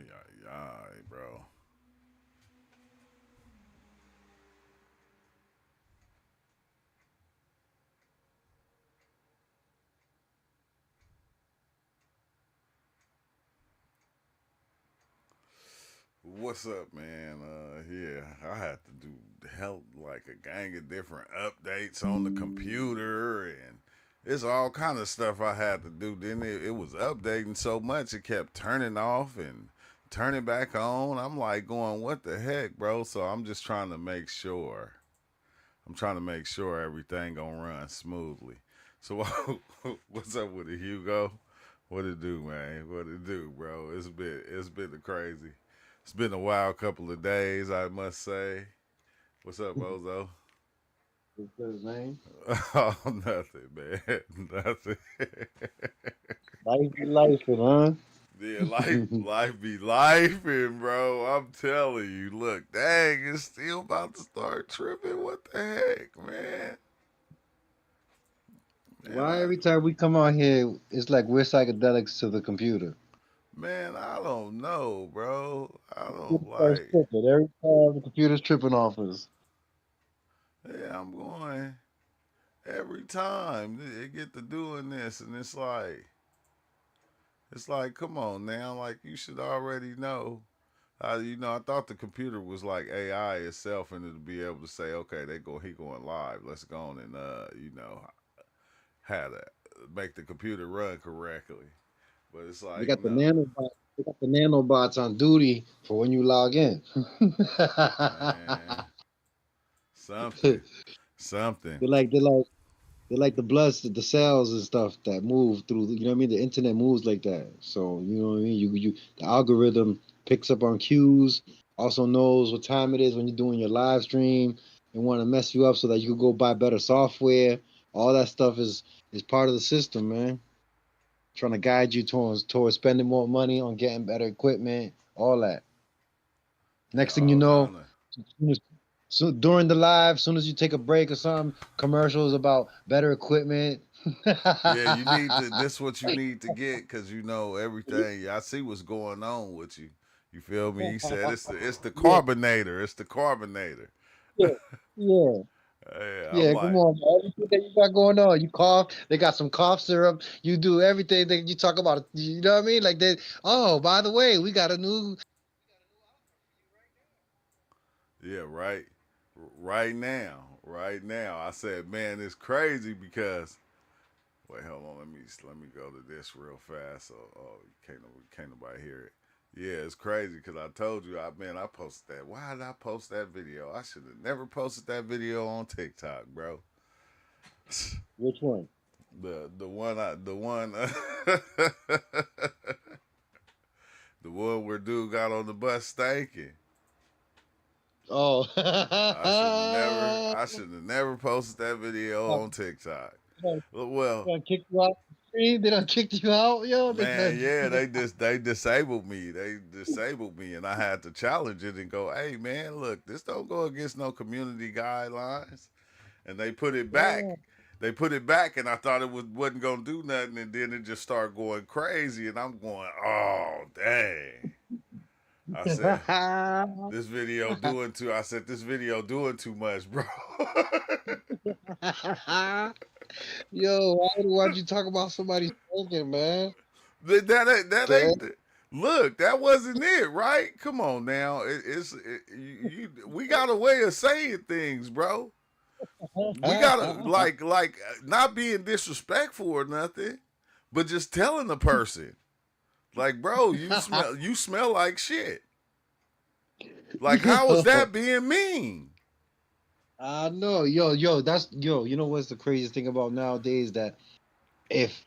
ay, ay, bro. What's up, man? Yeah, I had to do help like a gang of different updates on the computer, and it's all kind of stuff I had to do. Then it was updating so much it kept turning off and turning back on. I'm like going, what the heck, bro? So I'm just trying to make sure. I'm trying to make sure everything gonna run smoothly. So what's up with it, Hugo? What it do, man? What it do, bro? It's been a crazy. It's been a wild couple of days, I must say. What's up, Ozo? What's good, man? Oh, nothing, man. Nothing. Life be life, huh? Yeah, life be life, and bro, I'm telling you, look, dang, it's still about to start tripping. What the heck, man? Man, Why every time we come on here, it's like we're psychedelics to the computer. I don't know, bro. I don't Computer starts like. tripping every time the computer's tripping off us. Yeah, I'm going every time they get to doing this, and it's like, come on now, like you should already know. I thought the computer was like AI itself, and it'd be able to say, okay, he going live. Let's go on and how to make the computer run correctly. But it's They like got the no, nanobots. They got the nanobots on duty for when you log in. man, something, something. they're like the bloods, the cells and stuff that move through. You know what I mean? The internet moves like that. So you know what I mean. You the algorithm picks up on cues. Also knows what time it is when you're doing your live stream and want to mess you up so that you can go buy better software. All that stuff is part of the system, man. Trying to guide you towards spending more money on getting better equipment. All that. Yeah, Next thing you all know, kind of. so during the live, as soon as you take a break or something, commercials about better equipment. Yeah, you need to. This what you need to get because you know everything. I see what's going on with you. You feel me? He said it's the Yeah, carbonator. It's the carbonator. yeah, yeah, Yeah, I'm yeah. Come like, on, man. Everything that you got going on, you cough. They got some cough syrup. You do everything that you talk about. You know what I mean? Like they. Oh, by the way, we got a new. yeah, right now. I said, man, it's crazy because wait, hold on. Let me go to this real fast. So, oh, can't nobody hear it. Yeah, it's crazy because I told you, I posted that. Why did I post that video? I should have never posted that video on TikTok, bro. Which one? The one the one where dude got on the bus stanking. Oh. I should have never posted that video on TikTok. They Well, done kicked you out the stream. They done kicked you out, yo. They man, done. yeah, they disabled me. They disabled me, and I had to challenge it and go, "Hey, man, look, this don't go against no community guidelines." And they put it back. Yeah. They put it back, and I thought wasn't gonna do nothing, and then it just started going crazy, and I'm going, "Oh, dang!" I said, "This video doing too." I said, "This video doing too much, bro." Yo, why would you talk about somebody smoking, man? that Okay. ain't. Look, that wasn't it, right? Come on now, we got a way of saying things, bro. We gotta not being disrespectful or nothing, but just telling the person, like, bro, you smell like shit. Like, how is Yo, that being mean? I know, yo, that's yo. You know what's the craziest thing about nowadays that if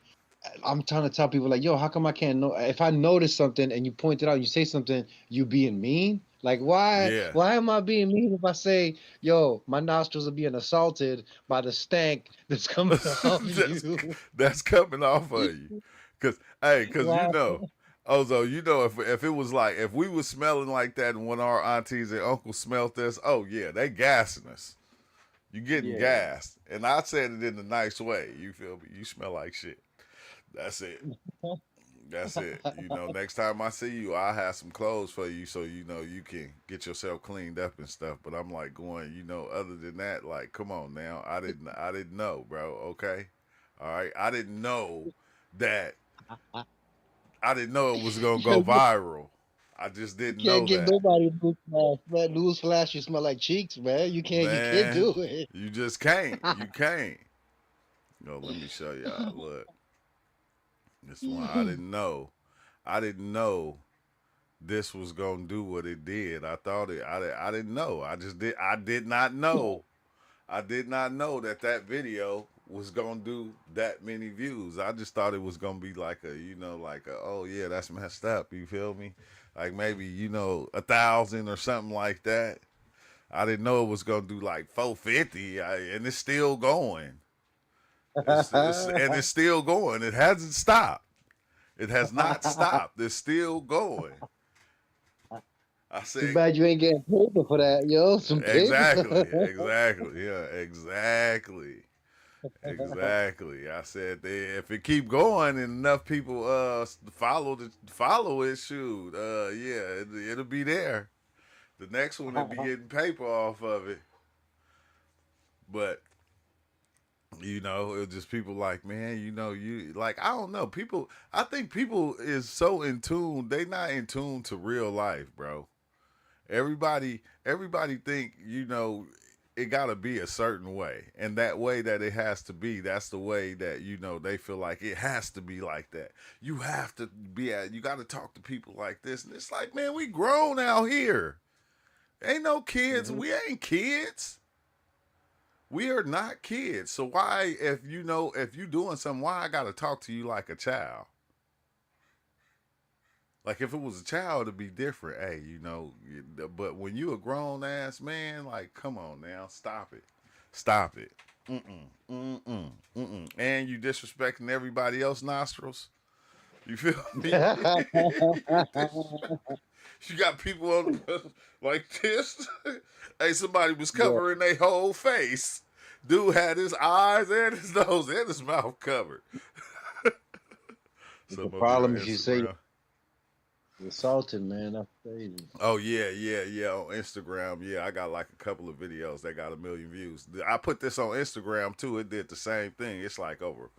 I'm trying to tell people like, yo, how come I can't know if I notice something and you point it out, you say something, you being mean? Like, why? Yeah, Why am I being mean if I say, yo, my nostrils are being assaulted by the stank that's coming off of that's you? that's coming off of you. Cause Why? Ozo, if it was like if we was smelling like that and when our aunties and uncles smelt this, oh yeah, they gassing us. You getting Yeah. gassed, and I said it in a nice way. You feel me? You smell like shit. That's it. That's it. You know, next time I see you, I'll have some clothes for you so you know you can get yourself cleaned up and stuff. But I'm like going, you know, other than that, like, come on now. I didn't know, bro. Okay. All right. That I didn't know it was gonna go You viral. I just didn't can't know give that. nobody news flash, man. News flash, you smell like cheeks, man. You can't Man, do it. you just can't. You can't. No, let me show y'all. Look, this one I didn't know. I didn't know this was gonna do what it did. I thought it. I didn't know. I just did. I did not know. I did not know that that video was gonna do that many views. I just thought it was gonna be like a, you know, like a, oh yeah, that's messed up. You feel me? Like maybe, you know, 1,000 or something like that. I didn't know it was gonna do like 450, and it's still going. It's still going. It hasn't stopped. It has not stopped. It's still going. I Too said, bad you ain't getting paper for that, yo. Some exactly, paper. exactly, yeah, exactly, exactly. I said if it keep going and enough people follow it, shoot, yeah, it'll be there. The next one will be getting paper off of it, but you know, it's just people like, man, you know, you like, I don't know, people. I think people is so in tune. They not in tune to real life, bro. Everybody think, you know, it got to be a certain way, and that way that it has to be, that's the way that, you know, they feel like it has to be like that. You have to you got to talk to people like this, and it's like, man, we grown out here. Ain't no kids. Mhm. We ain't kids. We are not kids. So why, if you know, if you doing something, why I got to talk to you like a child? Like if it was a child, it'd be different. Hey, you know, but when you a grown ass man, like, come on now, stop it, stop it. Mm-mm, mm-mm, mm-mm. And you disrespecting everybody else's nostrils. You feel me? You got people on like this. Hey, somebody was Yeah. covering their whole face. Dude had his eyes and his nose and his mouth covered. The Some of it on problem is you say Instagram. you're assaulted, man. That's crazy. Oh yeah, yeah, yeah. On Instagram, yeah, I got like a couple of videos that got 1 million views. I put this on Instagram too. It did the same thing. It's like over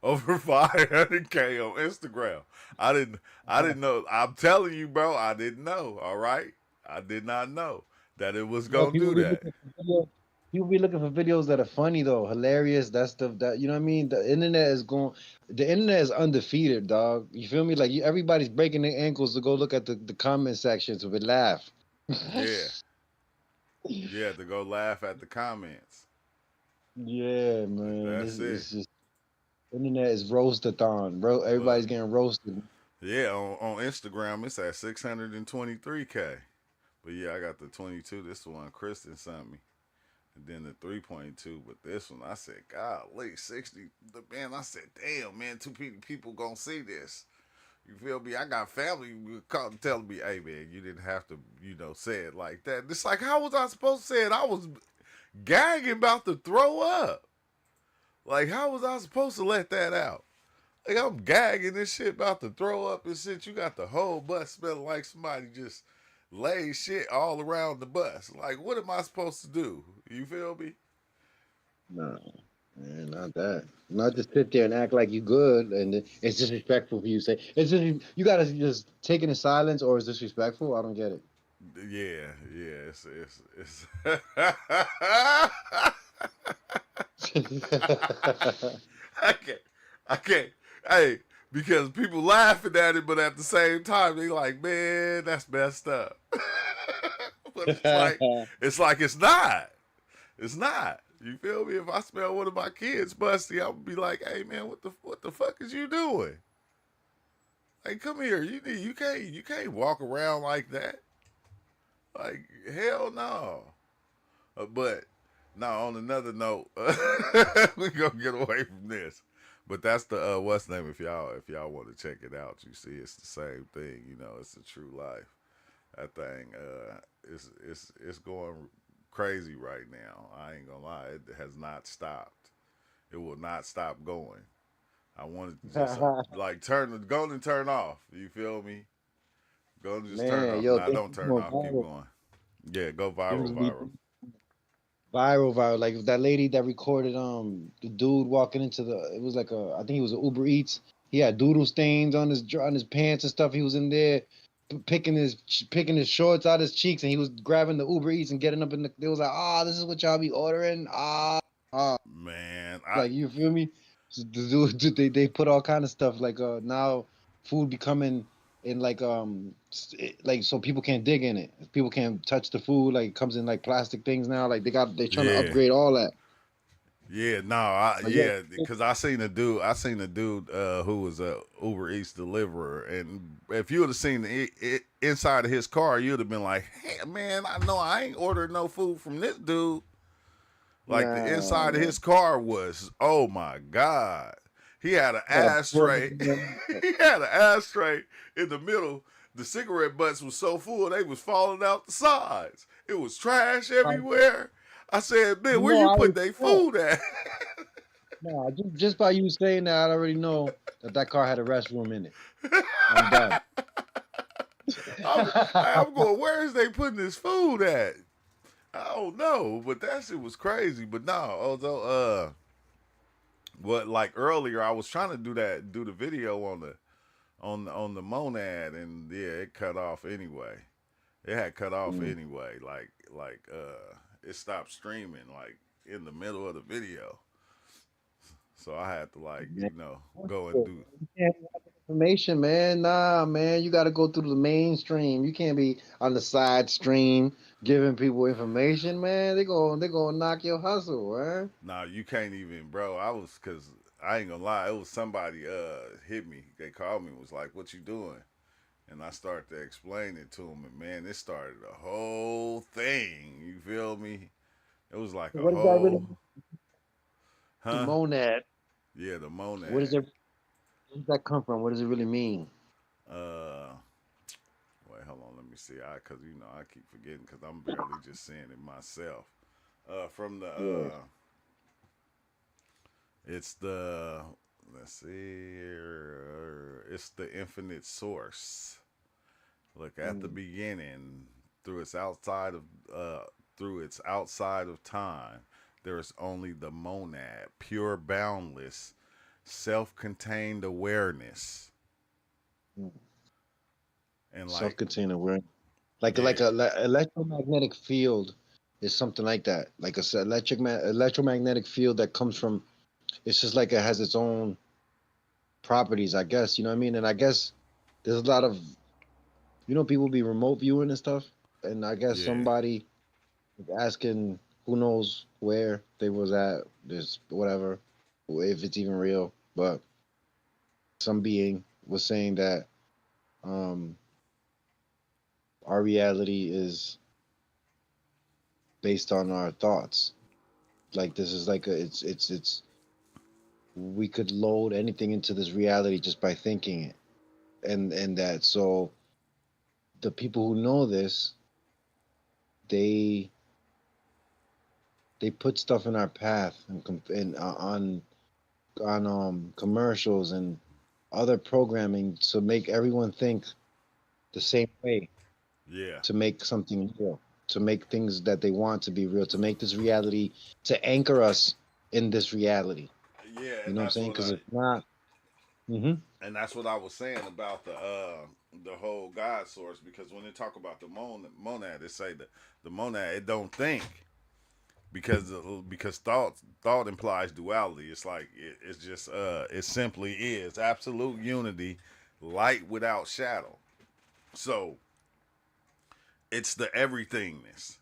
500K on Instagram. I didn't know. I'm telling you, bro. I didn't know. All right, I did not know that it was No, gonna people do be that. looking for videos. People be looking for videos that are funny though, hilarious. That's the that you know what I mean. The internet is going. The internet is undefeated, dog. You feel me? Like everybody's breaking their ankles to go look at the comment sections of it laugh. Yeah, yeah. To go laugh at the comments. Yeah, man. That's it. It's just internet is roastathon, bro. Look, Everybody's getting roasted. yeah. On Instagram, it's at 623K. But yeah, I got the 22. This one, Kristen sent me. And then the 3.2. But this one, I said, golly, 60. Man, I said, damn, man, too many people gonna see this. You feel me? I got family calling telling me, hey, man, you didn't have to, you know, say it like that. It's like, how was I supposed to say it? I was gagging about to throw up. Like, how was I supposed to let that out? Like, I'm gagging this shit about to throw up and shit. You got the whole bus smelling like somebody just laid shit all around the bus. Like, what am I supposed to do? You feel me? No, man, not that. Not just sit there and act like you good, and it's disrespectful for you to say. It's just you gotta just take it in silence, or it's disrespectful. I don't get it. Yeah, yeah. It's I can't. I can't. Hey, because people laughing at it, but at the same time they like, man, that's messed up. But it's like it's not. It's not. You feel me? If I smell one of my kids busty, I'm gonna be like, hey man, what the fuck is you doing? Like, come here. You can't walk around like that. Like, hell no. But now, on another note, we gonna get away from this. But that's the what's the name, if y'all want to check it out. You see, it's the same thing. You know, it's the true life. That thing it's going crazy right now. I ain't gonna lie, it has not stopped. It will not stop going. I wanted to just like go and turn off. You feel me? Go and just turn Man, off. yo, Nah, things don't be turn going off. Keep viral. going. Yeah, go Things viral, be viral. viral. Like that lady that recorded the dude walking into the, it was like I think he was an Uber Eats. He had doodle stains on his pants and stuff. He was in there picking his shorts out his cheeks, and he was grabbing the Uber Eats and getting up in the. It was like, this is what y'all be ordering. Man, Like, you feel me? So they put all kind of stuff like now food becoming in like like so people can't dig in it. People can't touch the food. Like it comes in like plastic things now. Like they're trying to yeah. upgrade all that. Yeah, no, But yeah, yeah, because I seen a dude who was a Uber Eats deliverer, and if you would have seen it inside of his car, you'd have been like, "Hey, man, I know I ain't ordered no food from this dude." Like the nah, inside of man. his car was, oh my god, he had an Got a ashtray. He had an ashtray in the middle. The cigarette butts was so full they was falling out the sides. It was trash everywhere. I said, man, where you I put was their shocked. food at? Nah, just by you saying that, I already know that car had a restroom in it. I'm done. I'm going, where is they putting this food at? I don't know, but that shit was crazy. But no, although what like earlier I was trying to do the video on the monad, and yeah, it cut off anyway. It had cut off Mm. anyway. It stopped streaming like in the middle of the video. So I had to go and do. Yeah, information, man. Nah, man, you got to go through the mainstream. You can't be on the side stream giving people information, man. They gonna knock your hustle, man. Nah, you can't even, bro. Cause I ain't gonna lie, it was somebody hit me. They called me and was like, "What you doing?" And I started to explain it to him, and man, it started a whole thing. You feel me? It was like a What does that really whole, mean? huh? Monad. Yeah, the What does monad. it? Where does that come from? What does it really mean? Uh, wait, hold on, let me see. Cause I keep forgetting, cause I'm barely just saying it myself. From the Yeah. it's the let's see here. It's the infinite source. Look at the Mm. beginning through its outside of uh through its outside of time. There is only the monad, pure boundless, self-contained awareness. Mm. And like Self-contained awareness. Like yeah, a electromagnetic field is something like that. Like electromagnetic field that comes from. It's just like it has its own properties, I guess. You know what I mean? And I guess there's a lot of people be remote viewing and stuff. And I guess yeah, somebody was asking who knows where they was at, this whatever, if it's even real. But some being was saying that um our reality is based on our thoughts. Like this is like it's we could load anything into this reality just by thinking it. And that so the people who know this, they they put stuff in our path and on commercials and other programming to make everyone think the same way, yeah, to make something real, to make things that they want to be real, to make this reality, to anchor us in this reality. yeah. You know what I'm saying? Because if not, hmm And that's what I was saying about the whole God source, because when they talk about the monad, they say that the monad it don't think, because thought implies duality. It's like it's just it simply is absolute unity, light without shadow. So it's the everythingness,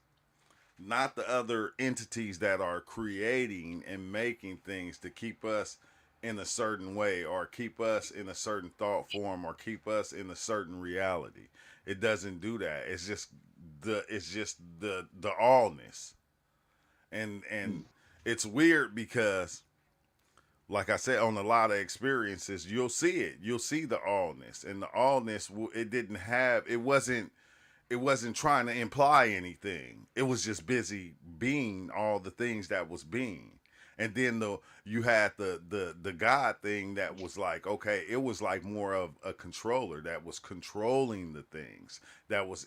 not the other entities that are creating and making things to keep us in a certain way, or keep us in a certain thought form, or keep us in a certain reality. It doesn't do that. It's just the allness. And it's weird because, like I said, on a lot of experiences, you'll see it. You'll see the allness, and the allness. It didn't have. It wasn't. It wasn't trying to imply anything. It was just busy being all the things that was being, And then you had the God thing that was like, okay, it was like more of a controller that was controlling the things, that was,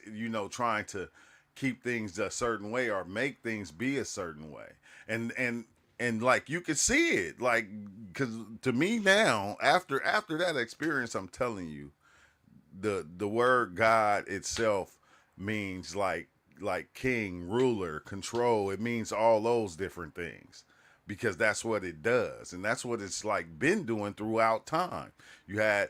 trying to keep things a certain way or make things be a certain way. And like you could see it, like, because to me now, after that experience, I'm telling you, the word God itself means like king, ruler, control. It means all those different things because that's what it does, and that's what it's like been doing throughout time. You had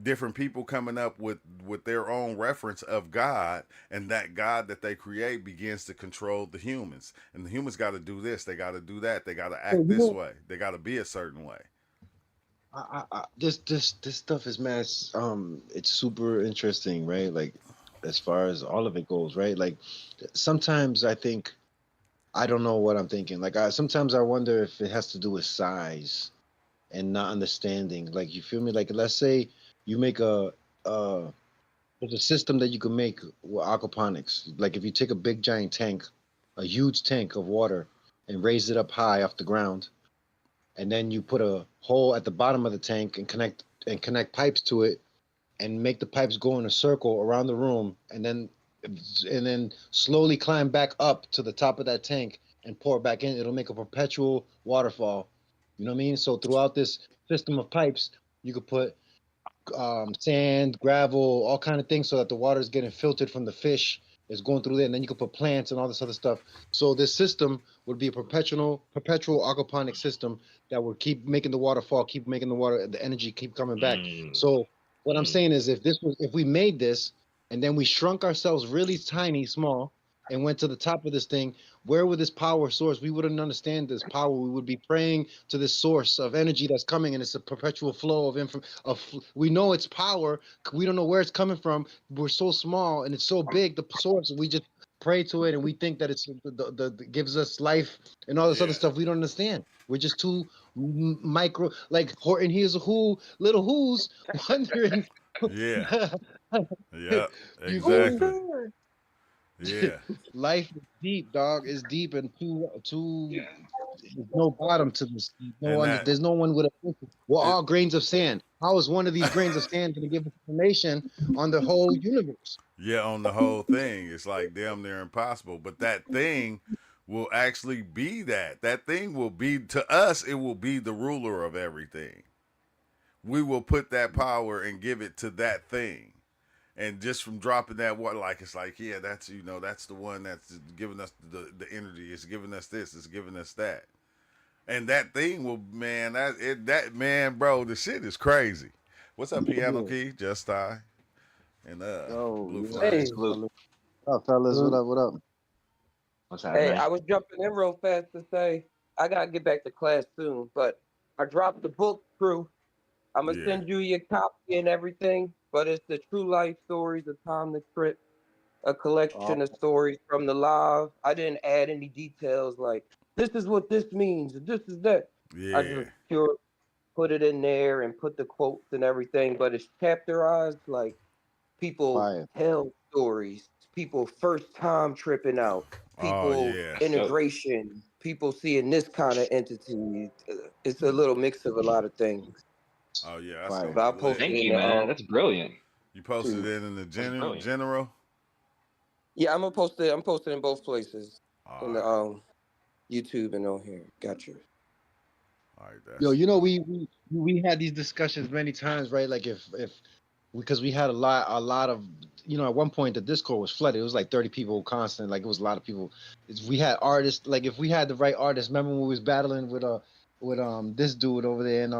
different people coming up with their own reference of God, and that God that they create begins to control the humans. And the humans got to do this, they got to do that, they got to So, act this way, they got to be a certain way. this stuff is mass. It's super interesting, right? Like, as far as all of it goes, right? Like, sometimes I think I don't know what I'm thinking. Like, sometimes I wonder if it has to do with size and not understanding. Like, you feel me? Like, let's say you make uh there's a system that you can make with aquaponics. Like, if you take a big giant tank, a huge tank of water, and raise it up high off the ground, and then you put a hole at the bottom of the tank and connect pipes to it, and make the pipes go in a circle around the room, and then slowly climb back up to the top of that tank and pour it back in. It'll make a perpetual waterfall. You know what I mean? So throughout this system of pipes, you could put sand, gravel, all kind of things, so that the water is getting filtered from the fish. It's going through there, and then you can put plants and all this other stuff. So this system would be a perpetual aquaponic system that would keep making the water fall, keep making the energy keep coming back. Mm, So what I'm mm. saying is, if we made this and then we shrunk ourselves really tiny, small, and went to the top of this thing, where would this power source? We wouldn't understand this power. We would be praying to this source of energy that's coming, and it's a perpetual flow of we know it's power. We don't know where it's coming from. We're so small and it's so big, the source. We just pray to it, and we think that it's gives us life and all this other Yeah, stuff. We don't understand. We're just too micro, like Horton Hears a Who, little who's wondering. yeah, yeah, You exactly. feel Yeah, life is deep, dog. It's deep, and there's no bottom to this. and that There's no one with a. We're all grains of sand. How is one of these grains of sand going to give us information on the whole universe? yeah, on the whole thing, it's like damn near impossible. But that thing will actually be that. That thing will be, to us, it will be the ruler of everything. We will put that power and give it to that thing. And just from dropping that water, like it's like, yeah, that's that's the one that's giving us the energy. It's giving us this. It's giving us that. And that thing will, man, that man, bro, the shit is crazy. What's up, Piano Yeah. Key? Just I and Yo, Blue Hey, Flame. Salute. What up, fellas? What Luke. up? What up? What's Hey, happening? I was jumping in real fast to say I gotta get back to class soon, but I dropped the book through. I'm gonna Yeah, send you your copy and everything, but it's the true life stories of Tom the Trip, a Oh, collection of stories from the live. I didn't add any details like this is what this means, and this is that. I yeah, just pure put it in there and put the quotes and everything, but it's chapterized like people fire. tell stories, people first time tripping out, oh people yeah, That's dope. integration, people seeing this kind of entity. It's a little mix of a lot of things. oh yeah. That's gonna Fire. But be I'll post lit. it Thank in you, the man. That's brilliant. You posted too. it in the That's brilliant. general. Yeah, I'm gonna post it. I'm posting in both places All in the right, YouTube and on here. Gotcha. all right. Yo, That's we had these discussions many times, right? Like, if because we had a lot of, at one point the Discord was flooded. It was like 30 people constant. Like, it was a lot of people. We had artists. Like, if we had the right artists, remember when we was battling with this dude over there in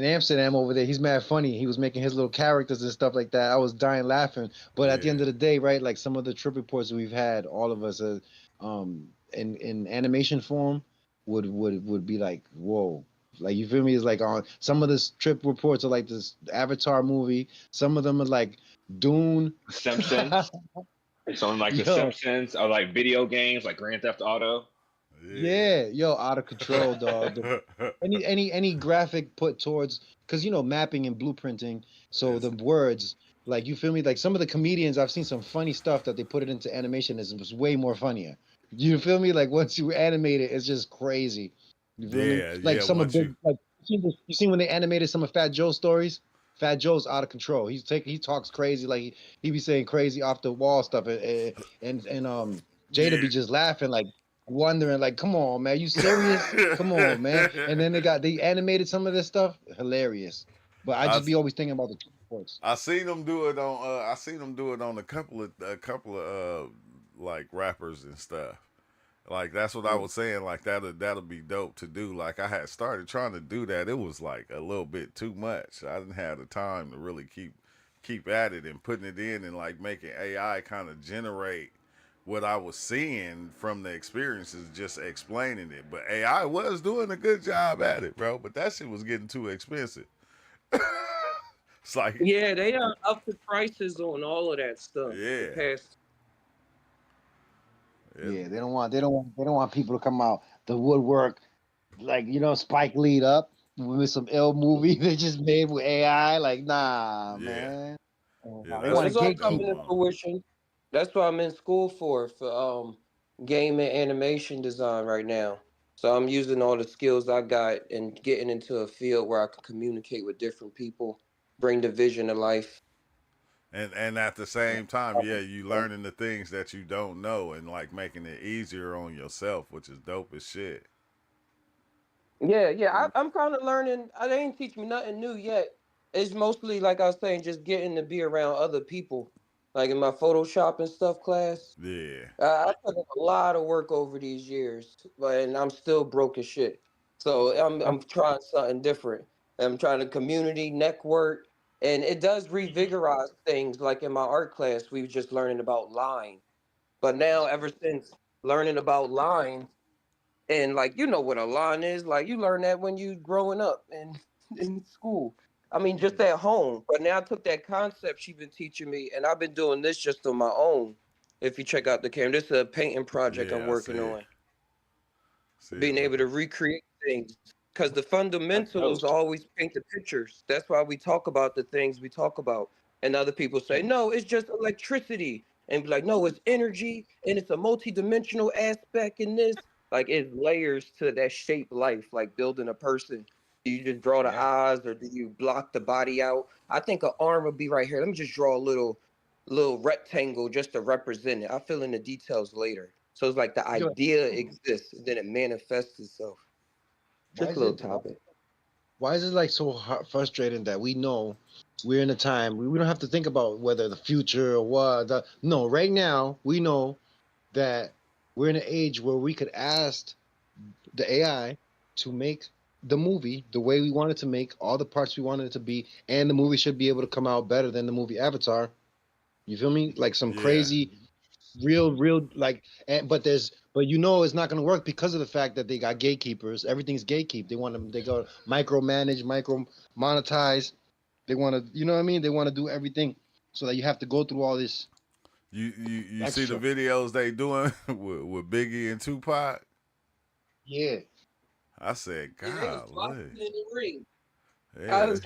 Amsterdam over there. He's mad funny. He was making his little characters and stuff like that. I was dying laughing. But at the yeah, end of the day, right, like, some of the trip reports that we've had, all of us, in animation form, would be like, whoa. Like, you feel me? It's like, on some of the trip reports are like this Avatar movie. Some of them are like Dune. The Simpsons. Something like The Yo, Simpsons or like video games like Grand Theft Auto. yeah, yo, out of control, dog. yeah. Any graphic put towards, because mapping and blueprinting, so It's the words, like, you feel me, like some of the comedians, I've seen some funny stuff that they put it into animation is was way more funnier. You feel me? Like once you animate it, it's just crazy. You feel me? Yeah, Like yeah. some of Once big you, like you seen when they animated some of Fat Joe's stories? Fat Joe's out of control. He talks crazy like he be saying crazy off the wall stuff and Jada be yeah. just laughing like wondering like come on man, you serious? Come on man. And then they animated some of this stuff, hilarious. But I I just be always thinking about the sports. I seen them do it on. I seen them do it on a couple of like rappers and stuff. Like that's what I Yeah. was saying. Like that'll be dope to do. Like I had started trying to do that. It was like a little bit too much. I didn't have the time to really keep at it and putting it in and like making AI kind of generate what I was seeing from the experiences, just explaining it. But AI was doing a good job at it, bro. But that shit was getting too expensive. It's like, Yeah, they up the prices on all of that stuff. The yeah, past. it, Yeah, they don't want people to come out the woodwork like Spike Lead up with some ill movie they just made with AI. Like, nah, yeah, man. yeah. They That's want It's to what all they don't gatekeep. coming to want. fruition. That's what I'm in school for game and animation design right now. So I'm using all the skills I got and getting into a field where I can communicate with different people, bring the vision to life. And at the same time, yeah, you learning the things that you don't know and like making it easier on yourself, which is dope as shit. Yeah, yeah. I'm kind of learning. They ain't teach me nothing new yet. It's mostly like I was saying, just getting to be around other people, like in my Photoshop and stuff class. Yeah, I put in a lot of work over these years, but and I'm still broke as shit. So I'm trying something different. I'm trying to community network, and it does revigorize things. Like in my art class, we were just learning about line, but now ever since learning about line and like you know what a line is, like you learn that when you growing up and in school. I mean, just at home. But now I took that concept she's been teaching me, and I've been doing this just on my own. If you check out the camera, this is a painting project I'm yeah, I see working it. on. See it Being with able to the recreate things, because the That's dope. fundamentals always paint the pictures. That's why we talk about the things we talk about, and other people say, "No, it's just electricity," and be like, "No, it's energy, and it's a multi-dimensional aspect in this." Like it's layers to that shape life, like building a person. Do you just draw the Yeah. eyes, or do you block the body out? I think an arm would be right here. Let me just draw a little rectangle just to represent it. I'll fill in the details later. So it's like the Yo, idea exists, and then it manifests itself. why Just a is little it? topic. Why is it like so frustrating that we know we're in a time we don't have to think about whether the future or what? No, right now we know that we're in an age where we could ask the AI to make the movie the way we want it to make, all the parts we wanted it to be, and the movie should be able to come out better than the movie Avatar. You feel me? Like some yeah, crazy, real like, but it's not gonna work because of the fact that they got gatekeepers. Everything's gatekeep. They go micromanage, micro monetize. They want to, you know what I mean? They want to do everything so that you have to go through all this you see the extra. videos they doing with Biggie and Tupac. Yeah. I said, Yeah, they was golly, boxing in the ring. I yeah, was,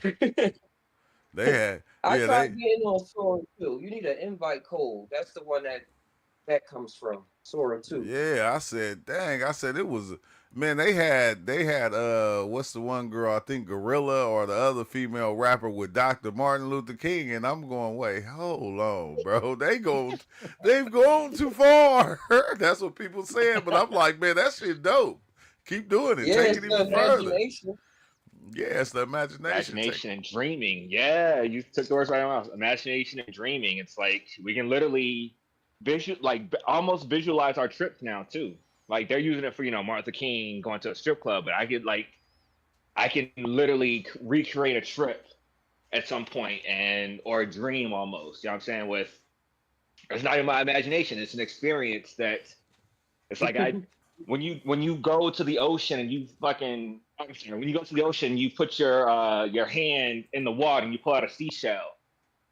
they had, I yeah, tried they, getting on Sora too. You need an invite code. That's the one that comes from Sora too. yeah. I said, dang, I said it was, man. They had what's the one girl? I think Gorilla or the other female rapper with Dr. Martin Luther King, and I'm going, wait, hold on, bro. They've gone too far. That's what people saying, but I'm like, man, that shit dope. Keep doing it. Yeah, Take it's it the even further. imagination. Yeah, it's the imagination. Take Imagination and dreaming. Yeah, you took the words right out of my mouth. Imagination and dreaming. It's like we can literally almost visualize our trips now too. Like they're using it for Martin Luther King going to a strip club, but I can literally recreate a trip at some point or a dream almost. You know what I'm saying? With it's not in my imagination. It's an experience that it's like I when you go to the ocean and you fucking when you go to the ocean, you put your hand in the water and you pull out a seashell,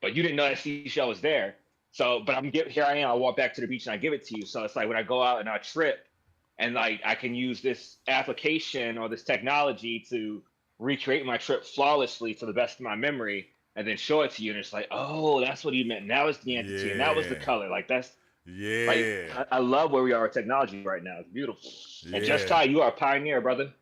but you didn't know that seashell was there. So, but here I am. I walk back to the beach and I give it to you. So it's like when I go out and I trip, and like I can use this application or this technology to recreate my trip flawlessly to the best of my memory, and then show it to you, and it's like, oh, that's what he meant. And that was the entity, and that was the yeah, color. Like that's Like Yeah. I love where we are with technology right now. It's beautiful. And Just Yeah. Ty, you are a pioneer, brother.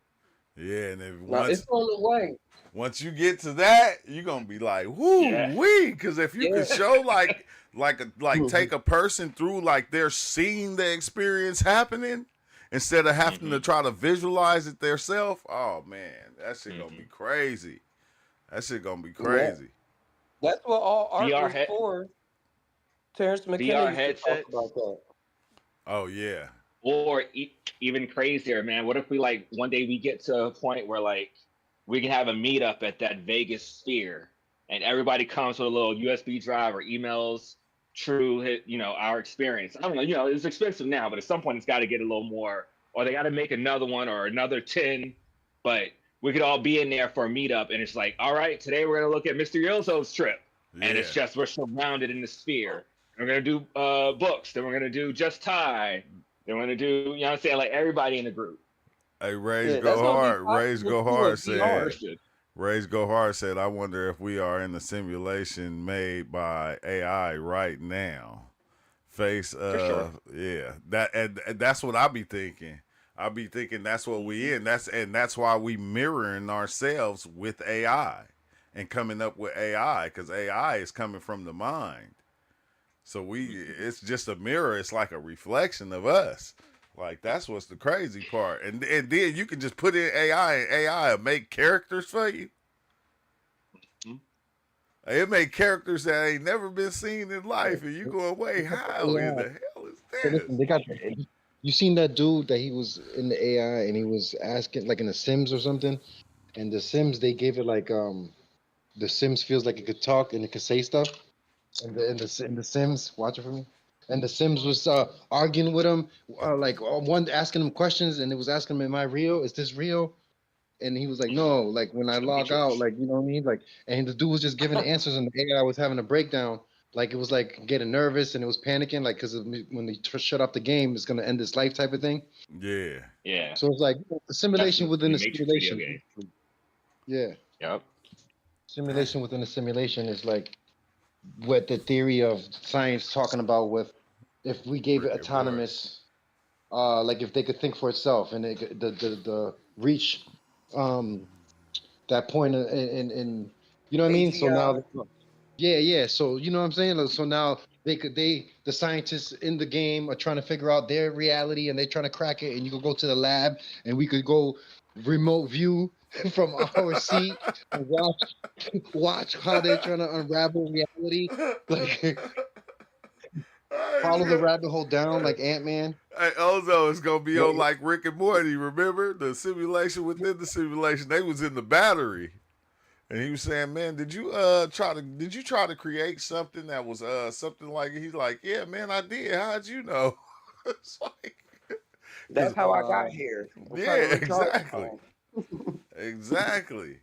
Yeah. And if Now it's on the way. once you get to that, you're gonna be like, whoo Yeah. wee. Cause if you could Yeah. show like take a person through like they're seeing the experience happening instead of having to hmm try to visualize it themselves, oh man, that shit gonna be hmm crazy. That shit gonna be Yeah. crazy. That's what all art VR was head, for. Terrence McKenna VR used to talk headsets. about that. Oh yeah. Or even crazier, man. What if we like one day we get to a point where like we can have a meetup at that Vegas Sphere, and everybody comes with a little USB drive or emails true, our experience. I don't know, it's expensive now, but at some point it's got to get a little more, or they got to make another one or another 10. But we could all be in there for a meetup, and it's like, all right, today we're gonna look at Mr. Yozo's trip, and Yeah. it's just we're surrounded in the sphere. We're gonna do books, then we're gonna do Just Tie. They want to do, you know what I'm saying? Like everybody in the group. Hey, Rays Yeah, Go that's gonna be Hard. Rays possible Go too Hard in VR. said. Rays Go Hard said, "I wonder if we are in the simulation made by AI right now." Face, For sure. yeah, and that's what I be thinking. I be thinking that's what we in. That's why we mirroring ourselves with AI and coming up with AI because AI is coming from the mind. So it's just a mirror. It's like a reflection of us. Like that's what's the crazy part. And then you can just put in AI and AI will make characters for you. Mhm. It make characters that ain't never been seen in life, and you going, wait, how in AI. the hell is So this? listen, they got. You seen that dude that he was in the AI and he was asking like in the Sims or something, and the Sims they gave it like the Sims feels like it could talk and it could say stuff, and the Sims watch it for me, and the Sims was arguing with him, like one asking him questions and it was asking him, "Am I real? Is this real?" And he was like, "No, like when I The log out, Matrix. like you know what I mean, like." And the dude was just giving answers, and the AI was having a breakdown. Like it was like getting nervous and it was panicking, like because when they shut off the game, it's gonna end its life type of thing. Yeah, Yeah. So it's like a That's simulation the within a Matrix video simulation. game. Yeah, Yep. simulation within a simulation is like what the theory of science talking about with if we gave it Rick and Morty. autonomous, like if they could think for itself and it, the reach, um, that point in you know what I mean. So AGI. now, yeah, yeah. So you know what I'm saying. Like, so now the scientists in the game are trying to figure out their reality and they're trying to crack it. And you could go to the lab and we could go remote view from our seat and watch how they're trying to unravel reality. Like follow the rabbit hole down like Ant-Man. Hey, Ozo is gonna be Yeah, on like Rick and Morty. Remember the simulation within the simulation? They was in the battery, and he was saying, "Man, did you try to create something that was something like?" He's like, "Yeah, man, I did. How'd you know?" It's like, That's cause how I got uh, here. I'm trying to yeah, recharge exactly, exactly.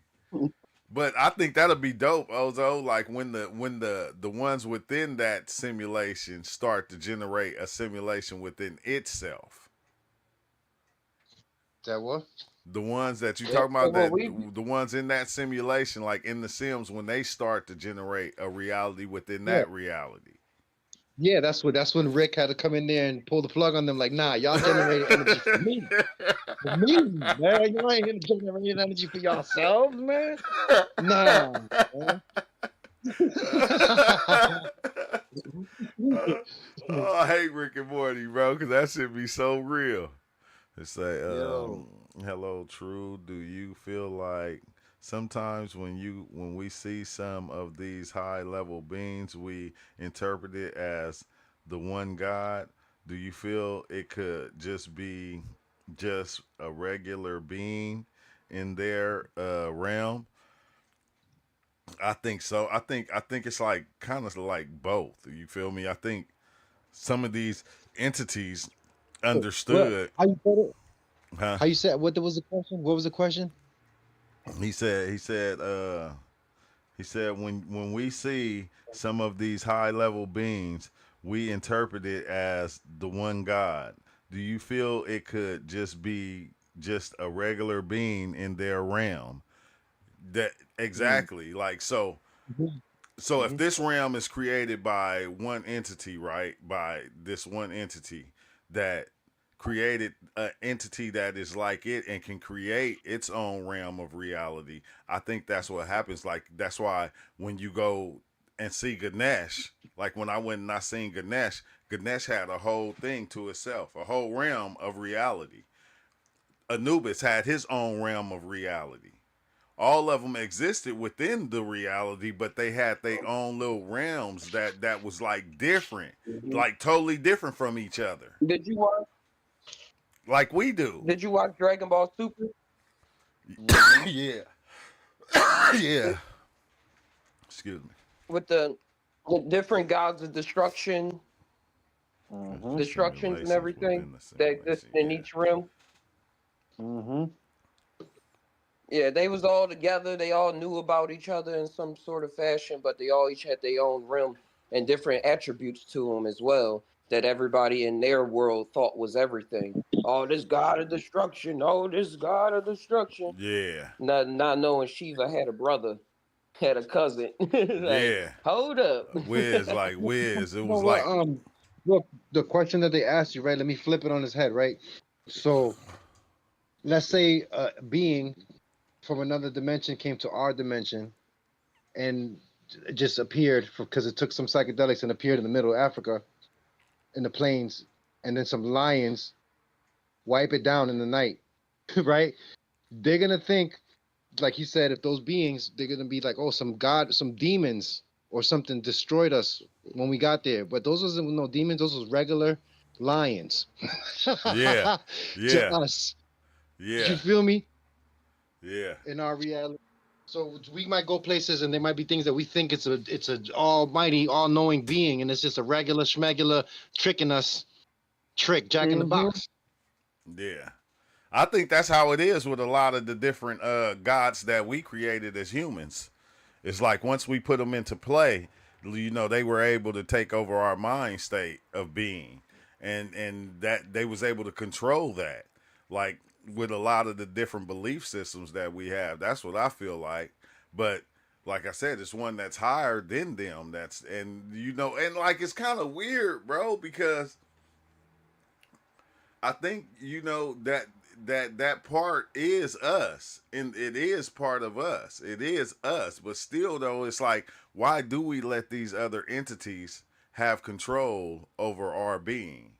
But I think that'll be dope, Ozo. Like when the ones within that simulation start to generate a simulation within itself. that what? The ones that you Yeah, talking about, well, that we the ones in that simulation, like in the Sims, when they start to generate a reality within Yeah, that reality. yeah. That's when Rick had to come in there and pull the plug on them. Like, nah, y'all generated energy for me. For me, man. You ain't here to generate energy for yourselves, man. Nah, man. Oh, I hate Rick and Morty, bro, because that should be so real. It say, Yo, hello, True. Do you feel like sometimes when we see some of these high level beings, we interpret it as the one God? Do you feel it could just be just a regular being in their realm? I think so. I think it's like kind of like both. You feel me? I think some of these entities what? understood, How you put it? huh? How you said? What was the question? What was the question? He said when we see some of these high level beings, we interpret it as the one God. Do you feel it could just be just a regular being in their realm? That Mm. exactly. Like so Mhm. So if Mhm. this realm is created by one entity, right? By this one entity that created an entity that is like it and can create its own realm of reality, I think that's what happens. Like that's why when you go and see Ganesh, like when I went and I seen Ganesh, Ganesh had a whole thing to itself, a whole realm of reality. Anubis had his own realm of reality. All of them existed within the reality, but they had their own little realms that was like different, Mhm. like totally different from each other, Did you watch? like we do. Did you watch Dragon Ball Super? Mhm. Yeah, yeah. Excuse me. With the different gods of A Mhm. destructions and simulations everything within the that exist simulation. in Yeah, each realm. Mhm. Yeah, they was all together. They all knew about each other in some sort of fashion, but they all each had their own realm and different attributes to them as well that everybody in their world thought was everything. Oh, this god of destruction. Oh, this god of destruction. yeah, Not knowing Shiva had a brother, had a cousin. Like, yeah. hold up. Wiz, like Wiz. It You know was what? like, Look, the question that they asked you, right? Let me flip it on his head, right? So let's say a being from another dimension came to our dimension and just appeared because it took some psychedelics and appeared in the middle of Africa in the plains, and then some lions wipe it down in the night, right? They're gonna think, like you said, if those beings, they're gonna be like, oh, some god, some demons or something destroyed us when we got there. But those wasn't no demons; those was regular lions yeah, to yeah, us. You yeah, feel me? yeah, In our reality. So we might go places and there might be things that we think it's a almighty, all-knowing being, and it's just a regular schmegular tricking us, Jack in the Hmm. Box. yeah. I think that's how it is with a lot of the different gods that we created as humans. It's like once we put them into play, they were able to take over our mind state of being, and that they was able to control that. Like with a lot of the different belief systems that we have, that's what I feel like. But like I said, it's one that's higher than them. And like it's kind of weird, bro, because I think that part is us, and it is part of us. It is us, but still though, it's like why do we let these other entities have control over our being?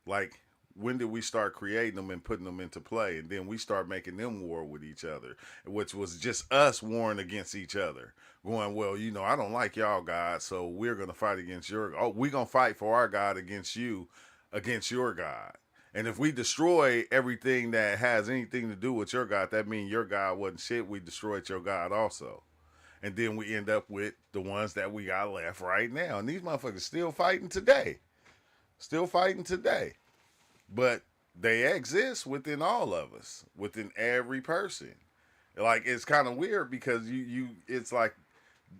Like when did we start creating them and putting them into play, and then we start making them war with each other, which was just us warring against each other, going, well, I don't like y'all God, so we're gonna fight against we're gonna fight for our God against you, against your God. And if we destroy everything that has anything to do with your God, that means your God wasn't shit. We destroyed your God also. And then we end up with the ones that we got left right now. And these motherfuckers still fighting today. Still fighting today. But they exist within all of us, within every person. Like it's kind of weird because it's like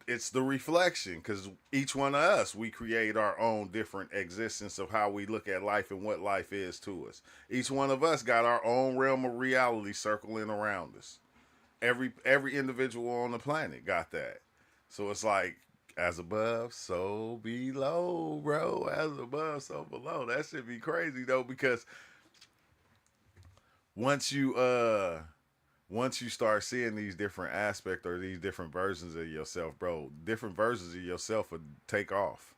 it's the reflection because each one of us we create our own different existence of how we look at life and what life is to us. Each one of us got our own realm of reality circling around us. Every individual on the planet got that. So it's like as above, so below, bro. As above, so below. That should be crazy though, because once you once you start seeing these different aspects or these different versions of yourself, bro, different versions of yourself will take off.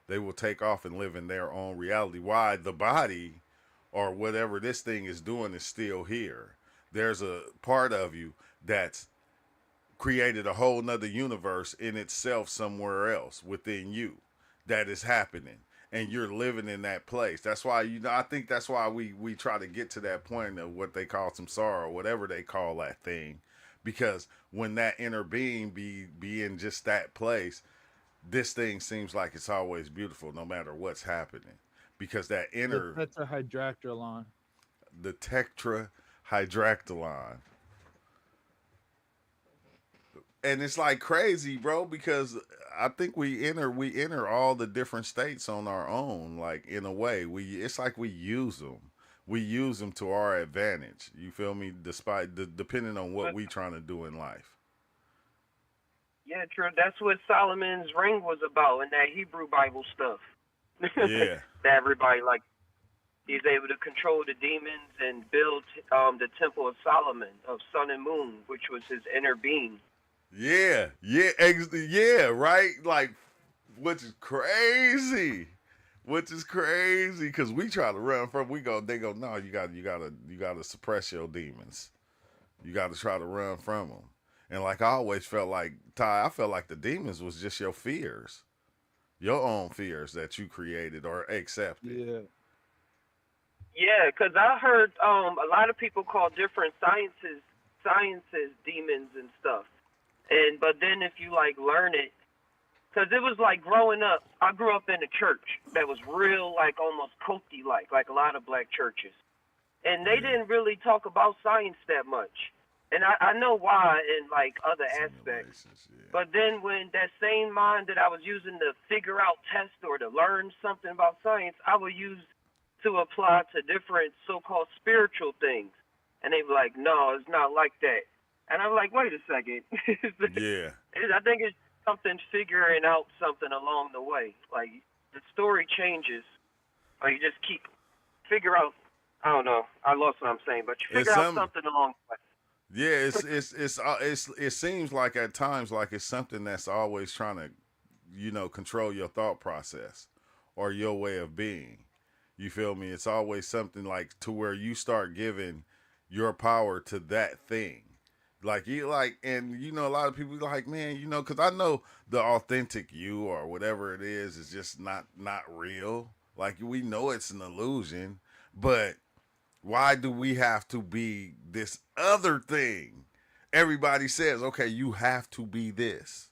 They will take off and live in their own reality. Why the body or whatever this thing is doing is still here. There's a part of you that's created a whole nother universe in itself somewhere else within you that is happening, and you're living in that place. That's why I think that's why we try to get to that point of what they call samsara or whatever they call that thing, because when that inner being be in just that place, this thing seems like it's always beautiful no matter what's happening, because that The inner tetrahydroctylon. the tetrahydroctylon. And it's like crazy, bro, because I think we enter all the different states on our own. Like in a way, it's like we use them to our advantage. You feel me? Despite depending on what But we trying to do in life. Yeah, true. That's what Solomon's ring was about in that Hebrew Bible stuff. Yeah. That everybody like he's able to control the demons and build the Temple of Solomon of Sun and Moon, which was his inner being. Yeah. Yeah. Yeah. Right. Like, which is crazy. Which is crazy because we try to run from. They go. No, you gotta suppress your demons. You got to try to run from them. And like I always felt like Ty, I felt like the demons was just your fears, your own fears that you created or accepted. Yeah. Yeah, because I heard a lot of people call different sciences demons and stuff. But then if you like learn it, because it was like growing up, I grew up in a church that was real like almost culty like a lot of black churches, and they didn't really talk about science that much. And I know why in like other aspects. Yeah. But then when that same mind that I was using to figure out tests or to learn something about science, I would use to apply to different so-called spiritual things. And they were like, no, it's not like that. And I'm like, wait a second. Yeah. I think it's something figuring out something along the way. Like the story changes. Or you just keep figure out, I don't know. I lost what I'm saying, but you figure out something along the way. Yeah, it seems like at times like it's something that's always trying to, control your thought process or your way of being. You feel me? It's always something like to where you start giving your power to that thing. Like and a lot of people like, man, because I know the authentic you or whatever it is just not real. Like we know it's an illusion, but why do we have to be this other thing? Everybody says, okay, you have to be this.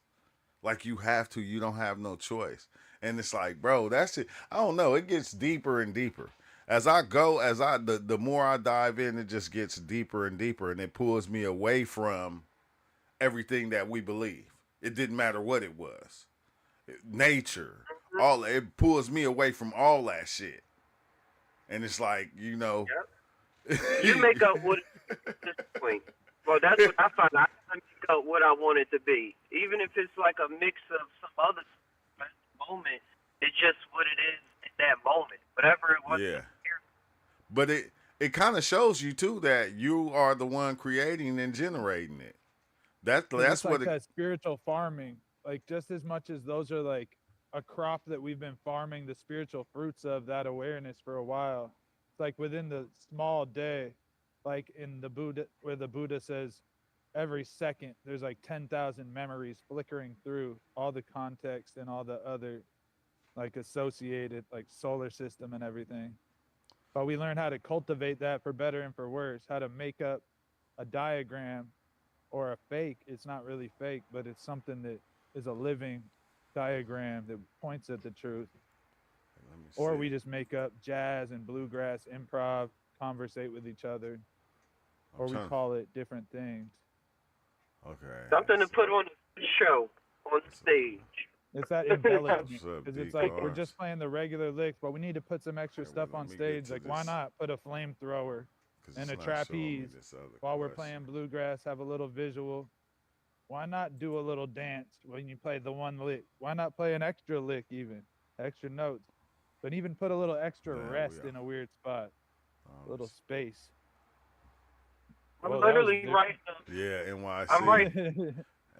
Like you have to, you don't have no choice. And it's like, bro, that's it. I don't know. It gets deeper and deeper. As I go, the more I dive in, it just gets deeper and deeper. And it pulls me away from everything that we believe. It didn't matter what it was. Nature, it pulls me away from all that shit. And it's like, Yep. You make up what at this point. Well, that's what I find. I make up what I want it to be, even if it's like a mix of some other stuff at the moment. It's just what it is at that moment, whatever it was. Yeah. But it kind of shows you too that you are the one creating and generating it. That's like what that spiritual farming. Like just as much as those are like a crop that we've been farming the spiritual fruits of that awareness for a while. Like within the small day, like in the Buddha, where the Buddha says every second there's like 10,000 memories flickering through all the context and all the other like associated like solar system and everything. But we learn how to cultivate that for better and for worse, how to make up a diagram or a fake. It's not really fake, but it's something that is a living diagram that points at the truth. Or we just make up jazz and bluegrass, improv, conversate with each other, or we call it different things. Okay. Something to put on the show, on stage. It's that embellishment, because it's like we're just playing the regular licks, but we need to put some extra stuff on stage. Like, why not put a flamethrower and a trapeze while we're playing bluegrass, have a little visual? Why not do a little dance when you play the one lick? Why not play an extra lick even, extra notes? But even put a little extra rest in a weird spot, a little space. I'm literally right now. Yeah, NYC. I'm right.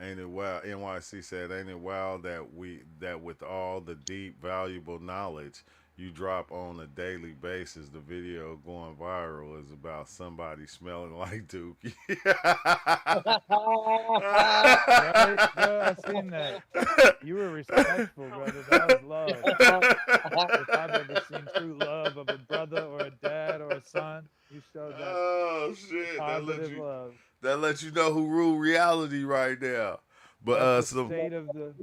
Ain't it wild? NYC said, ain't it wild that with all the deep, valuable knowledge you drop on a daily basis, the video going viral is about somebody smelling like Dookie. Right? Bro, I seen that. You were respectful, brother. That was love. If I've ever seen true love of a brother or a dad or a son, you showed that. Oh shit! Positive love. That lets you know who rule reality right now. But the state of the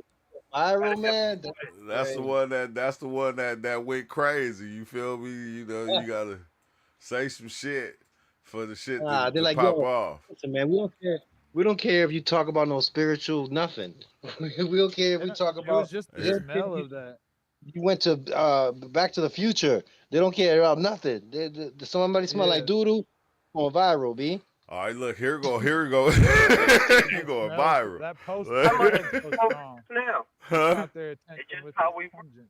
viral man. That's the one that went crazy. You feel me? You gotta say some shit for the shit to like, pop off. Listen, man, we don't care. We don't care if you talk about no spiritual nothing. We don't care if we talk about. It was just the smell of that. You went to Back to the Future. They don't care about nothing. Somebody smell like doo-doo on viral, B. All right, look, here we go. You going viral. That post How much smells so strong. now? Huh? Out there It's attempting just with how this we. pungent.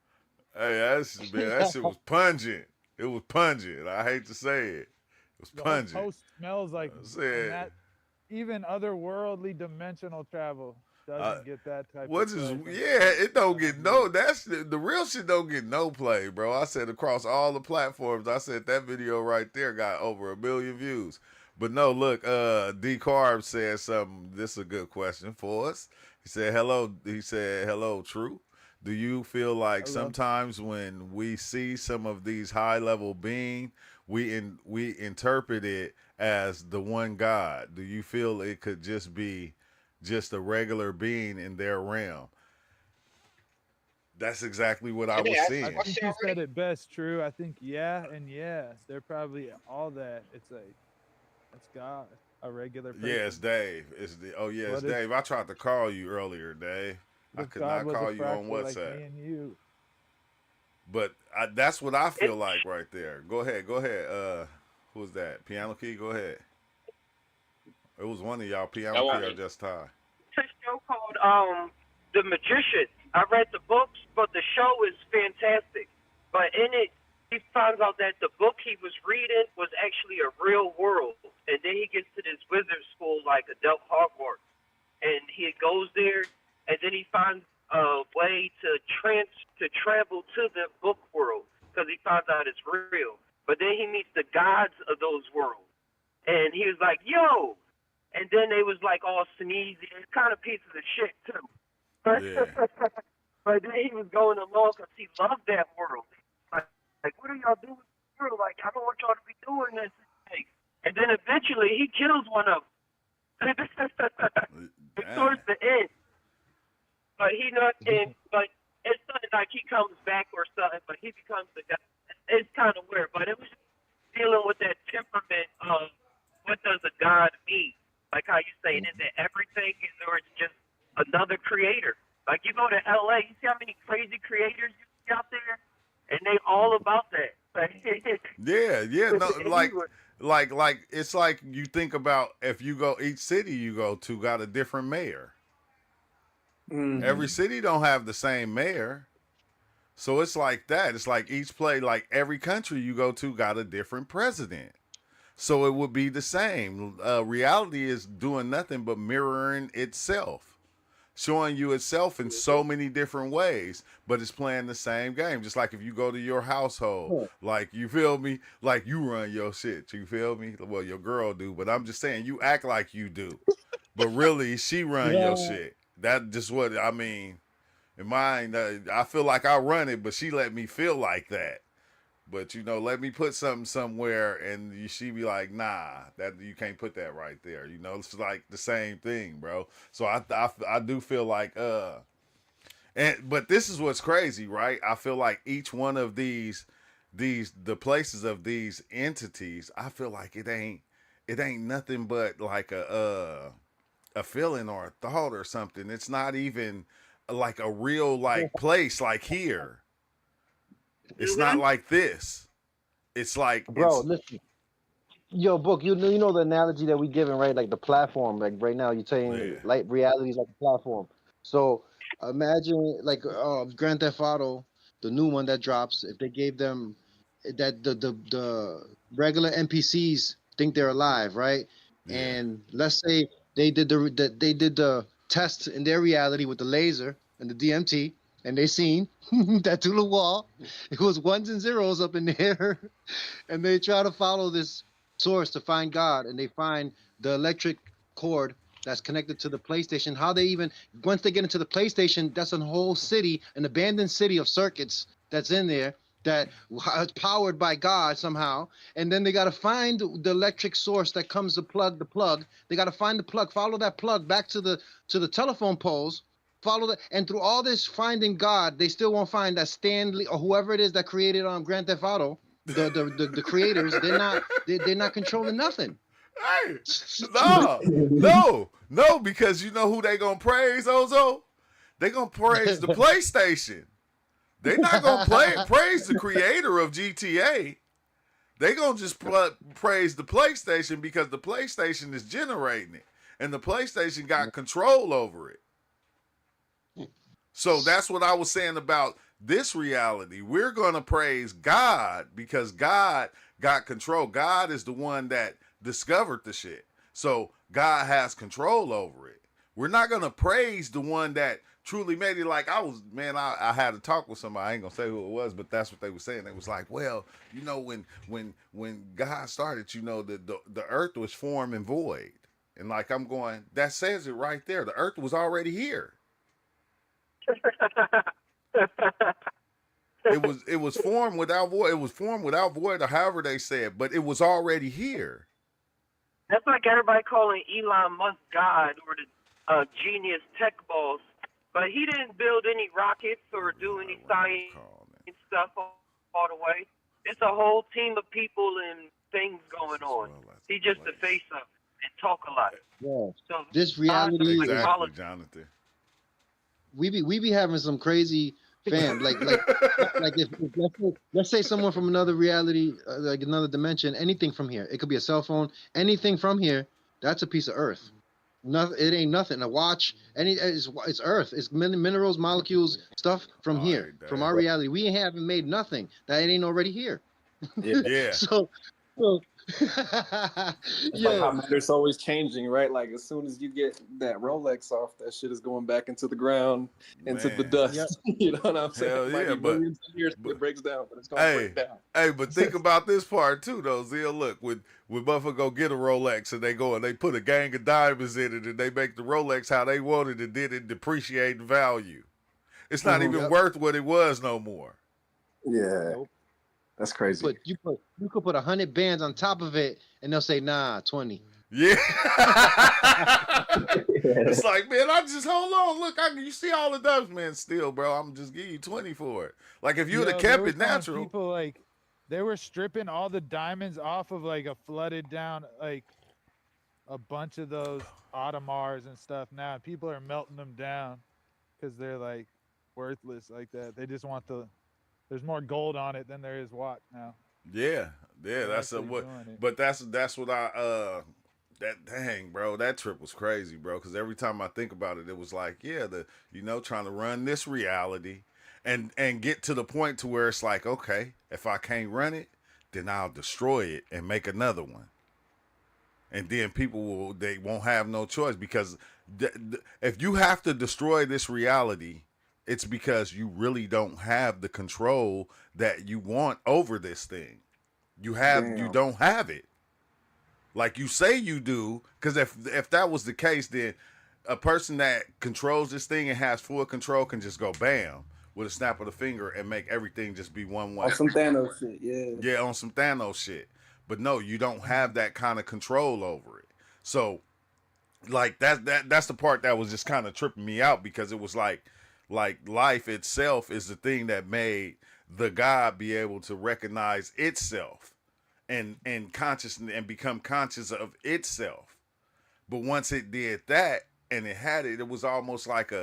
Hey, that shit was pungent. It was pungent. I hate to say it. It was The whole pungent. post smells like, I and said, that even otherworldly dimensional travel doesn't get that type what of is, play from yeah, it don't get no, Dude. that's the real shit don't get no play, bro. I said across all the platforms, I said that video right there got over 1 million views. But no, look, D Carb said something. This is a good question for us. He said, hello, True. Do you feel like Hello. sometimes when we see some of these high level being, we interpret it as the one God? Do you feel it could just be just a regular being in their realm? That's exactly what I Did they was ask seeing. that I question think you said already? it best, True. I think yeah and yes. They're probably all that. It's like, that's God, a regular person. Yeah, it's Dave. It's What if- Dave. I tried to call you earlier, Dave. I If could God not was a call you on fractal like WhatsApp. me and you. But that's what I feel like right there. Go ahead. Who's that? Piano Key, go ahead. It was one of y'all, That Piano wasn't Key or me. Just Ty. It's a show called The Magician. I read the books, but the show is fantastic. But in it, he finds out that the book he was reading was actually a real world. And then he gets to this wizard school like adult Hogwarts. And he goes there, and then he finds a way to travel to the book world because he finds out it's real. But then he meets the gods of those worlds. And he was like, yo! And then they was like all sneezy and kind of pieces of shit too. Yeah. But then he was going along because he loved that world. Like, what are y'all doing? Like, I don't want y'all to be doing this. And then eventually he kills one of them. Towards the end. But he not in, but it's something like he comes back or something, but he becomes the guy. It's kind of weird, but it was dealing with that temperament of what does a God mean? Like how you saying, is it everything or it's just another creator? Like you go to LA, you see how many crazy creators you see out there? And they all about that. Yeah, no, like it's like you think about if you go each city you go to got a different mayor. Every city don't have the same mayor. So it's like that. It's like like every country you go to got a different president. So it would be the same. Reality is doing nothing but mirroring itself, showing you itself in so many different ways, but it's playing the same game. Just like if you go to your household, like, you feel me? Like you run your shit, you feel me? Well, your girl do, but I'm just saying you act like you do, but really she run your shit. That just what I mean. In mine, I feel like I run it, but she let me feel like that. But let me put something somewhere, and she be like, "Nah, that you can't put that right there." It's like the same thing, bro. So I do feel like but this is what's crazy, right? I feel like each one of the places of these entities, I feel like it ain't nothing but like a feeling or a thought or something. It's not even like a real like place like here. It's not like this. It's like Bro, listen. Yo, Book, you know the analogy that we giving, right? Like the platform, like right now you're saying Yeah. light reality is like a platform. So imagine like Grand Theft Auto, the new one that drops, if they gave them that the regular NPCs think they're alive, right? Yeah. And let's say they did the test in their reality with the laser and the DMT, and they seen that to the wall. It was ones and zeros up in there, and they try to follow this source to find God, and they find the electric cord that's connected to the PlayStation. How they even once they get into the PlayStation, that's a whole city, an abandoned city of circuits that's in there that is powered by God somehow. And then they got to find the electric source that comes to plug the plug. They got to find the plug, follow that plug back to the telephone poles. Follow that, and through all this finding God, they still won't find that Stanley or whoever it is that created Grand Theft Auto. The creators, they're not controlling nothing. Hey, no, because you know who they gonna praise, Ozo? They gonna praise the PlayStation. They not gonna praise the creator of GTA. They gonna just praise the PlayStation because the PlayStation is generating it, and the PlayStation got control over it. So that's what I was saying about this reality. We're gonna praise God because God got control. God is the one that discovered the shit. So God has control over it. We're not gonna praise the one that truly made it. Like I had to talk with somebody. I ain't gonna say who it was, but that's what they were saying. They was like, well, you know, when God started, you know, the earth was formed and void. And like I'm going, that says it right there. The earth was already here. It was formed without void. It was formed without void, or however they said, but it was already here. That's like everybody calling Elon Musk God or the genius tech boss, but he didn't build any rockets or do any science stuff all the way. It's a whole team of people and things going on. He's just the face of it and talk a lot. Yeah. So This reality, exactly, Jonathan. We be having some crazy fam like if let's say someone from another reality, like another dimension, anything from here. It could be a cell phone, anything from here. That's a piece of Earth. Nothing. It ain't nothing. A watch. It's Earth. It's minerals, molecules, stuff from here, from our reality. We haven't made nothing that it ain't already here. Yeah. So It's like how matter's always changing, right? Like as soon as you get that Rolex off, that shit is going back into the ground, into the dust. Yep. You know what I'm saying? Hell yeah, but millions of years it breaks down, but it's gonna break down. Hey, but think about this part too, though, Zia. Look, when motherfucker go get a Rolex and they go and they put a gang of diamonds in it and they make the Rolex how they wanted and did it depreciate in value. It's not even worth what it was no more. Yeah. Nope. That's crazy. But you could put 100 bands on top of it, and they'll say, "Nah, 20." Yeah. It's like, man, I just hold on. Look, you see all the dubs, man. Still, bro, I'm just giving you 20 for it. Like if you would have kept it natural. People like they were stripping all the diamonds off of like a flooded down like a bunch of those Audemars and stuff. Now people are melting them down because they're like worthless like that. They just want there's more gold on it than there is what now. Yeah, that's but that's what that dang, bro, that trip was crazy, bro, because every time I think about it, it was like, yeah, trying to run this reality and get to the point to where it's like, okay, if I can't run it, then I'll destroy it and make another one. And then they won't have no choice because if you have to destroy this reality, it's because you really don't have the control that you want over this thing. You don't have it. Like you say you do, because if that was the case, then a person that controls this thing and has full control can just go bam with a snap of the finger and make everything just be one way. On some Thanos shit, yeah. Yeah, on some Thanos shit. But no, you don't have that kind of control over it. So, like that's the part that was just kind of tripping me out because it was like life itself is the thing that made the God be able to recognize itself and conscious and become conscious of itself. But once it did that and it had it, it was almost like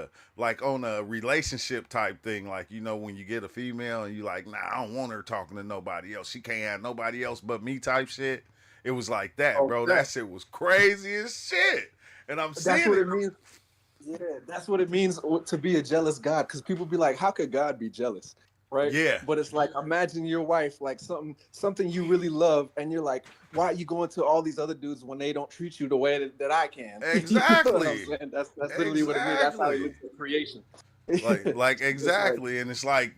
on a relationship type thing. Like, you know, when you get a female and you like, nah, I don't want her talking to nobody else. She can't have nobody else but me type shit. It was like that, bro. Yeah. That shit was crazy as shit. And I'm seeing that's what it means. Yeah, that's what it means to be a jealous God. Because people be like, how could God be jealous? Right? Yeah. But it's like, imagine your wife, like something you really love, and you're like, why are you going to all these other dudes when they don't treat you the way that I can? Exactly. You know that's literally what it means. That's how it looks at creation. like exactly. And it's like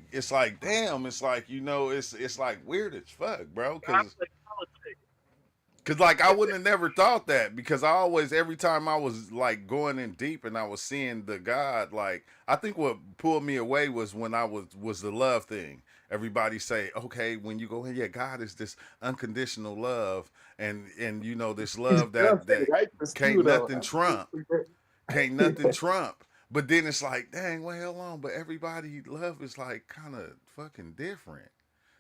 damn, it's like, you know, it's like weird as fuck, bro. Cause like I wouldn't have never thought that, because I always, every time I was like going in deep and I was seeing the God, like I think what pulled me away was when I was the love thing. Everybody say, okay, when you go in, yeah, God is this unconditional love, and you know, this love that can't nothing trump, can't nothing trump. But then it's like, dang, well, hell on, but everybody love is like kind of fucking different.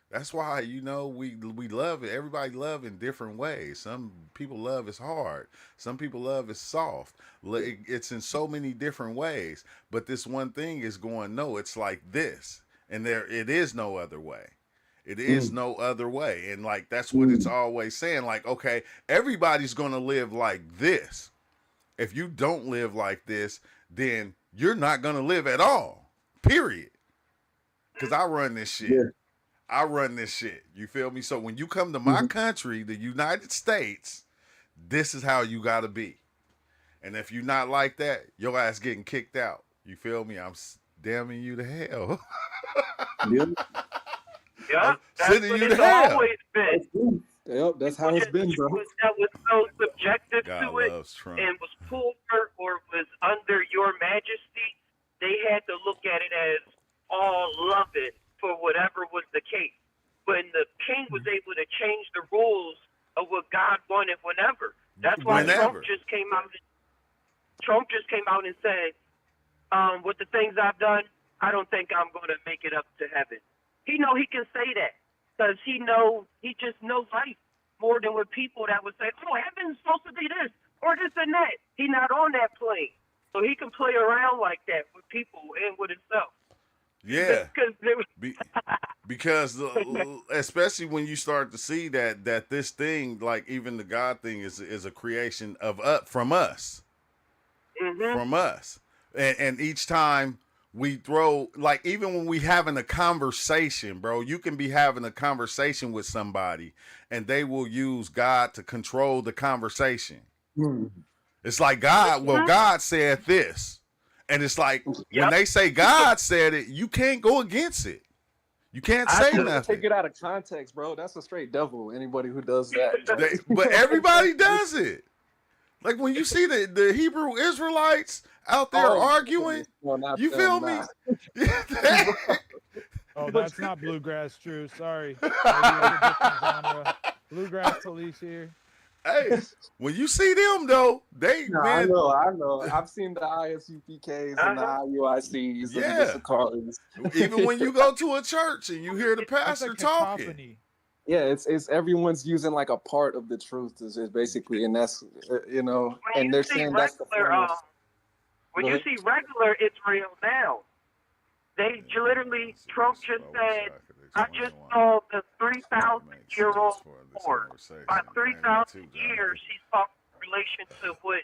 That's why, you know, we love it. Everybody love in different ways. Some people love is hard. Some people love is soft. It's in so many different ways. But this one thing is going, no, it's like this. And it is no other way. It is no other way. And like that's what it's always saying. Like, okay, everybody's gonna live like this. If you don't live like this, then you're not gonna live at all. Period. Cause I run this shit. Yeah. I run this shit. You feel me? So when you come to my country, the United States, this is how you gotta be. And if you're not like that, your ass getting kicked out. You feel me? I'm damning you to hell. Yeah, that's sending what you it's to hell. always been. Yep, that's how it's been, bro. That was so subjective God to it loves Trump. and was poor or was under your majesty, they had to look at it as all love it for whatever was the case. When the king was able to change the rules of what God wanted whenever. That's why Whenever. Trump just came out and said, with the things I've done, I don't think I'm going to make it up to heaven. He know he can say that because he just knows life more than with people that would say, oh, heaven's supposed to be this or this and that. He not on that plane. So he can play around like that with people and with himself. Yeah. Because Because especially when you start to see that this thing, like even the God thing, is a creation of from us, from us, and each time we throw, like even when we having a conversation, bro, you can be having a conversation with somebody, and they will use God to control the conversation. It's like God said this, and it's like when they say God said it, you can't go against it. You can't say nothing. Take it out of context, bro. That's a straight devil. Anybody who does that. But everybody does it. Like when you see the Hebrew Israelites out there arguing, you feel me? Oh, that's not bluegrass, True. Sorry. Maybe it's a different genre. Bluegrass police here. Hey, when you see them though, I know. I've seen the ISUPKs and the IUICs and the Carlins. Even when you go to a church and you hear the It's pastor like talking. cacophony. Yeah, it's everyone's using like a part of the truth is basically, and that's and they're saying that's the fullness. when you see regular Israel now, they literally Trump just said, I just saw the 3,000-year-old war. By 3,000 years, he's talking in relation to what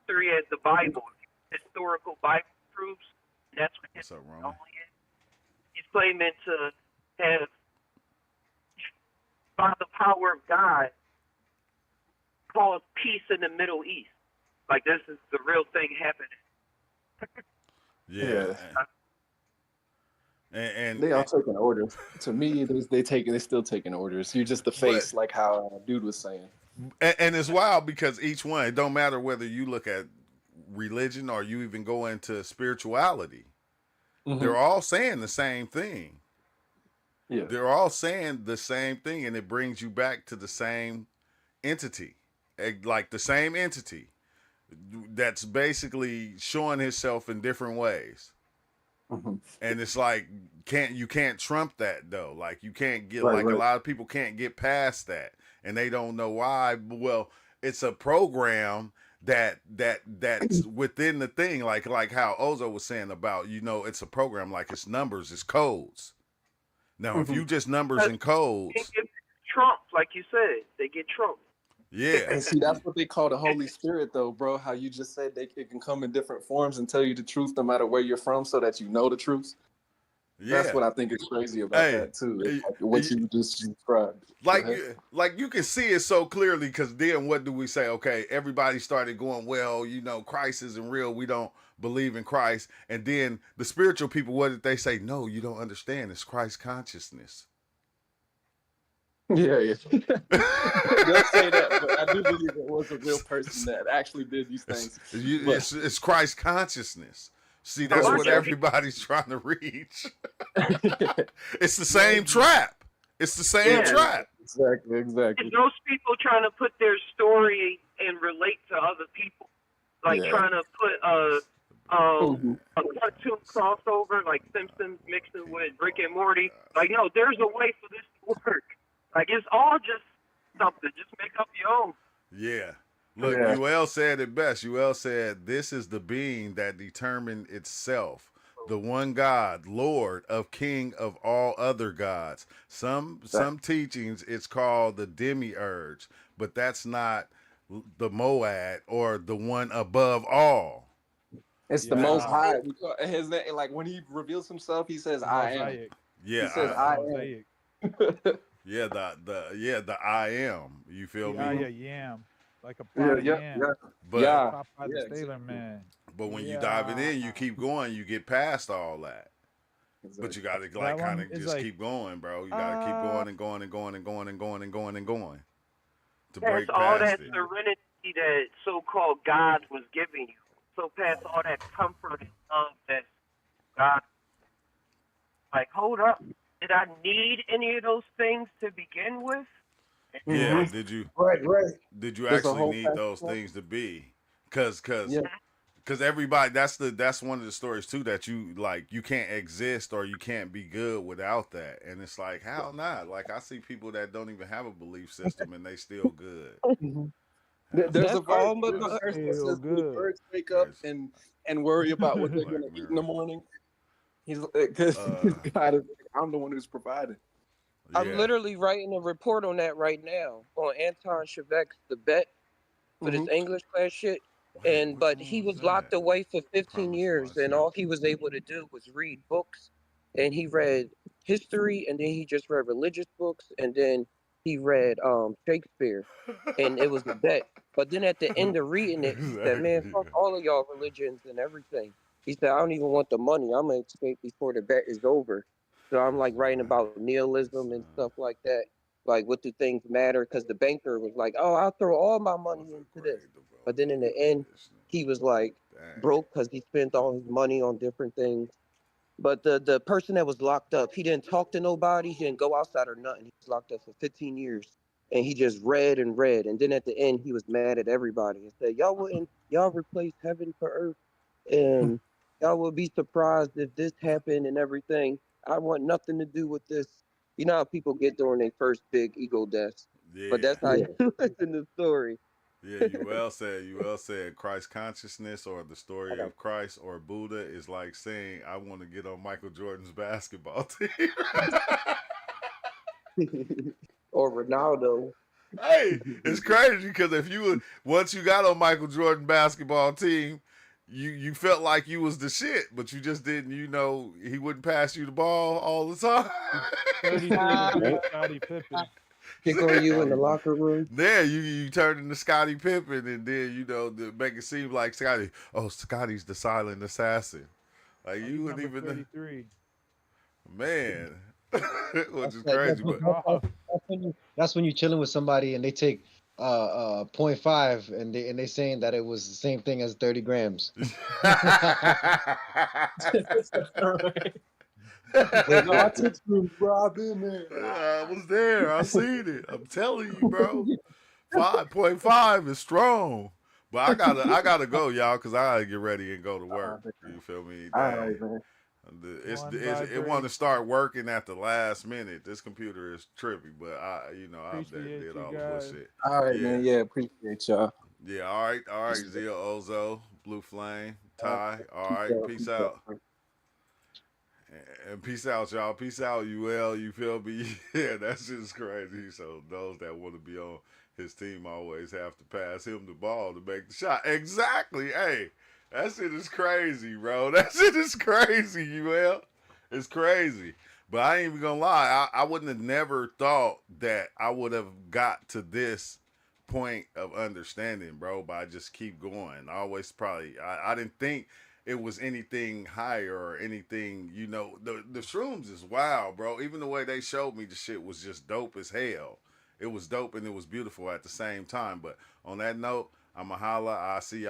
history as the Bible, historical Bible proves. That's what What's up, history Roman? only is. He's claiming to have, by the power of God, caused peace in the Middle East. Like this is the real thing happening. Yeah. And They are taking orders. To me, they're still taking orders. You're just the face, like how dude was saying. And it's wild because each one, it don't matter whether you look at religion or you even go into spirituality. They're all saying the same thing. Yeah. They're all saying the same thing, and it brings you back to the same entity, like the same entity that's basically showing himself in different ways. And it's like you can't trump that though. Like you can't get a lot of people can't get past that, and they don't know why. Well, it's a program that's within the thing, like how Ozo was saying about, it's a program, like it's numbers, it's codes. Now, if you just numbers and codes, They get trumped, like you said. They get trumped. yeah. And see, that's what they call the Holy Spirit, though, bro. How you just said it can come in different forms and tell you the truth no matter where you're from, so that you know the truth. Yeah. That's what I think is crazy about that too. It's like what you just described. Like you can see it so clearly, because then what do we say? Okay, everybody started going, well, Christ isn't real. We don't believe in Christ. And then the spiritual people, what did they say? No, you don't understand. It's Christ consciousness. Yeah. They'll say that, but I do believe it was a real person that actually did these things. It's Christ consciousness. See, that's what everybody's trying to reach. It's the same trap. It's the same trap. Exactly. And those people trying to put their story and relate to other people, like trying to put a cartoon crossover, like Simpsons mixing with Rick and Morty. Like, no, there's a way for this to work. Like, it's all just something. Just make up your own. Yeah. Look, UL said it best. UL said, this is the being that determined itself the one God, Lord of King of all other gods. Some teachings it's called the demiurge, but that's not the Moad or the one above all. It's the Most Yeah. High. His name, like when he reveals himself, he says, The "I am." mosaic. He Yeah, says, The "I mosaic. am." yeah, the I am. You feel The me? yam. Like a Yeah, pot of yeah, yam. yeah, But yeah, Top by the yeah. Sailor Exactly. Man. when you diving Yeah. in, you keep going, you get past all that. But Exactly. you got to like That kind one of is just like, keep going, bro. You got to keep going and going and going and going and going and going and going to Past break all past that it. serenity that so-called God was giving you. So past all that comfort and love that God, like, hold up, did I need any of those things to begin with? Yeah, Mhm. did you Right. did you There's a actually whole need those package. things to be? Cause Yeah. Cause everybody, that's one of the stories too that you like you can't exist or you can't be good without that, and it's like how not? Like I see people that don't even have a belief system and they still good. Mhm. That's There's a That's verse. all. There's a that's verse that feel says, "When the good. birds wake up crazy. and worry about what they're Black gonna eat in the Mirror. morning, he's because Uh, God is. I'm the one who's providing." I'm yeah. literally writing a report on that right now on Anton Chevek's The Bet for this Hmm. English class shit. Wait, And which but he one was was that? locked away for I 15 promise you, I years, and seen all it. he was able to do was read books. And he read history, and then he just read religious books, and then he read Shakespeare, and it was a bet. But then at the end of reading it, he said, "Man, Exactly. fuck all of y'all religions and everything." He said, "I don't even want the money. I'm gonna escape before the bet is over." So I'm like That's writing wild. about nihilism and Son. stuff like that. Like, what do things matter? Because the banker was like, "Oh, I'll throw all my Was money a into this," great but then development in the end, conditioning. he was like Dang. broke because he spent all his money on different things. But the person that was locked up, he didn't talk to nobody. He didn't go outside or nothing. He was locked up for 15 years, and he just read and read. And then at the end, he was mad at everybody and said, y'all replace heaven for earth, and y'all will be surprised if this happened and everything. I want nothing to do with this." You know how people get during their first big ego deaths, but Yeah. that's how you listen to the story. Yeah, you well said. You well said. Christ consciousness or the story of Christ or Buddha is like saying, I want to get on Michael Jordan's basketball team. Or Ronaldo. Hey, it's crazy because if you would, once you got on Michael Jordan basketball team, you felt like you was the shit, but you just didn't. You know, he wouldn't pass you the ball all the time. 33 Scottie Pippen. Pick on you in the locker room. There, you turn into Scottie Pippen, and then you know to make it seem like Scotty. Oh, Scotty's the silent assassin. Like Oh, you he's wouldn't number even, 33. man, which That's is that, crazy. But Oh, that's when you're chilling with somebody and they take point 0.5 and they saying that it was the same thing as 30 grams. No, I took some Robin, man. I was there. I seen it. I'm telling you, bro. 5.5 is strong. But I gotta go, y'all, because I gotta get ready and go to work. You feel me? All Dang. right, man. one It want to vibrate. start working at the last minute. This computer is trippy, but I Appreciate did you all the guys. bullshit. All right, Yeah, man. Yeah, appreciate y'all. yeah. All right. Zio Ozo, Blue Flame, Uh, Ty. All peace right, out, peace peace out. out. And peace out, y'all. Peace out, UL. You feel me? Yeah, that shit is crazy. So those that want to be on his team always have to pass him the ball to make the shot. Exactly. Hey, that shit is crazy, bro. That shit is crazy, UL. It's crazy. But I ain't even gonna lie. I wouldn't have never thought that I would have got to this point of understanding, bro, but I just keep going. I always probably I didn't think it was anything higher or anything, the shrooms is wild, bro. Even the way they showed me the shit was just dope as hell. It was dope and it was beautiful at the same time. But on that note, I'ma holla. I see y'all.